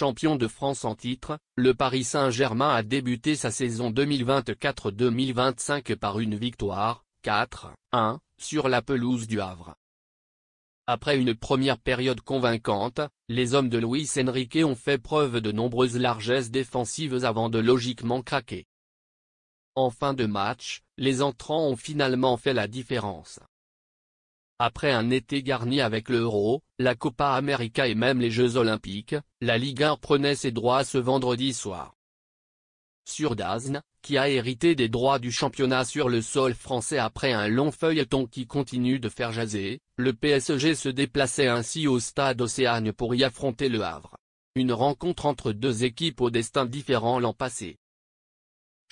Champion de France en titre, le Paris Saint-Germain a débuté sa saison 2024-2025 par une victoire, 4-1, sur la pelouse du Havre. Après une première période convaincante, les hommes de Luis Enrique ont fait preuve de nombreuses largesses défensives avant de logiquement craquer. En fin de match, les entrants ont finalement fait la différence. Après un été garni avec l'Euro, la Copa América et même les Jeux Olympiques, la Ligue 1 prenait ses droits ce vendredi soir. Sur DAZN, qui a hérité des droits du championnat sur le sol français après un long feuilleton qui continue de faire jaser, le PSG se déplaçait ainsi au stade Océane pour y affronter le Havre. Une rencontre entre deux équipes au destin différent l'an passé.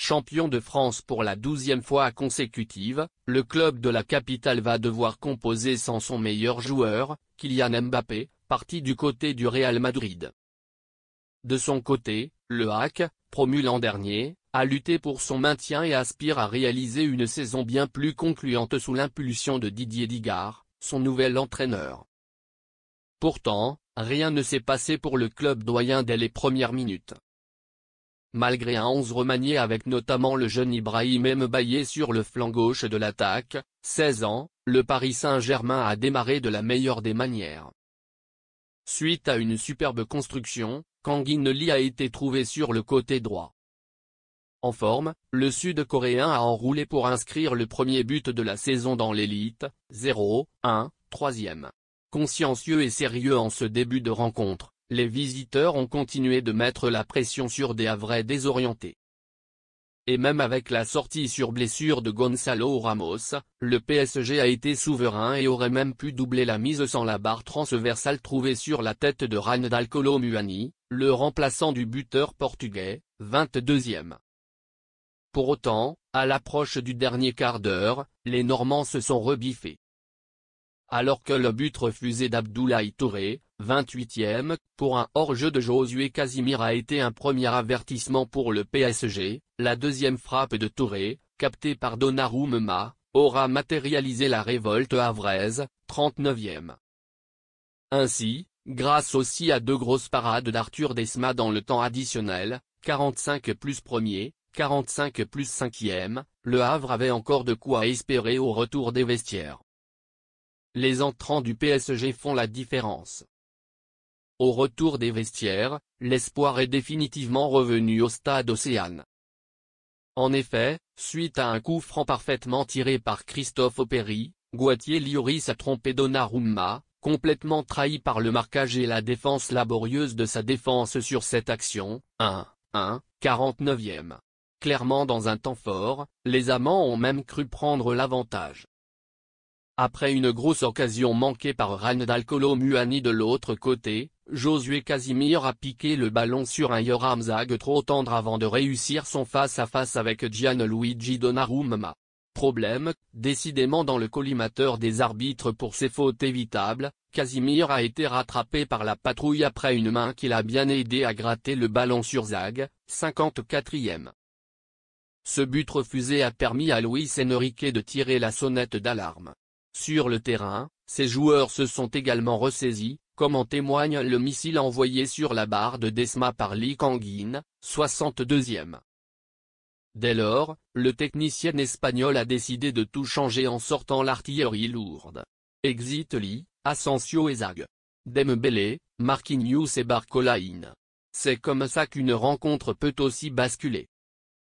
Champion de France pour la 12e fois consécutive, le club de la capitale va devoir composer sans son meilleur joueur, Kylian Mbappé, parti du côté du Real Madrid. De son côté, le HAC, promu l'an dernier, a lutté pour son maintien et aspire à réaliser une saison bien plus concluante sous l'impulsion de Didier Digard, son nouvel entraîneur. Pourtant, rien ne s'est passé pour le club doyen dès les premières minutes. Malgré un 11 remanié avec notamment le jeune Ibrahim Mbaye sur le flanc gauche de l'attaque, 16 ans, le Paris Saint-Germain a démarré de la meilleure des manières. Suite à une superbe construction, Kangin Lee a été trouvé sur le côté droit. En forme, le Sud-Coréen a enroulé pour inscrire le premier but de la saison dans l'élite, 0-1, troisième. Consciencieux et sérieux en ce début de rencontre, les visiteurs ont continué de mettre la pression sur des Havrais désorientés. Et même avec la sortie sur blessure de Gonzalo Ramos, le PSG a été souverain et aurait même pu doubler la mise sans la barre transversale trouvée sur la tête de Randal Kolo Muani, le remplaçant du buteur portugais, 22e. Pour autant, à l'approche du dernier quart d'heure, les Normands se sont rebiffés. Alors que le but refusé d'Abdoulaye Touré, 28e, pour un hors-jeu de Josué Casimir a été un premier avertissement pour le PSG, la deuxième frappe de Touré, captée par Donnarumma, aura matérialisé la révolte havraise, 39e. Ainsi, grâce aussi à deux grosses parades d'Arthur Desma dans le temps additionnel, 45 plus premier, 45 plus 5e, le Havre avait encore de quoi espérer au retour des vestiaires. Les entrants du PSG font la différence. Au retour des vestiaires, l'espoir est définitivement revenu au stade Océane. En effet, suite à un coup franc parfaitement tiré par Christophe Opéry, Guatier Lloris a trompé Donnarumma, complètement trahi par le marquage et la défense laborieuse de sa défense sur cette action, 1-1, 49e. Clairement dans un temps fort, les amants ont même cru prendre l'avantage. Après une grosse occasion manquée par Randal Kolo Muani de l'autre côté, Josué Casimir a piqué le ballon sur un Yoram Zag trop tendre avant de réussir son face-à-face avec Gianluigi Donnarumma. Problème, décidément dans le collimateur des arbitres pour ses fautes évitables, Casimir a été rattrapé par la patrouille après une main qui l'a bien aidé à gratter le ballon sur Zag, 54e. Ce but refusé a permis à Luis Enrique de tirer la sonnette d'alarme. Sur le terrain, ses joueurs se sont également ressaisis, comme en témoigne le missile envoyé sur la barre de Desma par Lee Kangin, 62e. Dès lors, le technicien espagnol a décidé de tout changer en sortant l'artillerie lourde. Exit Lee, Asensio et Zag. Dembélé, Marquinhos et Barcola in. C'est comme ça qu'une rencontre peut aussi basculer.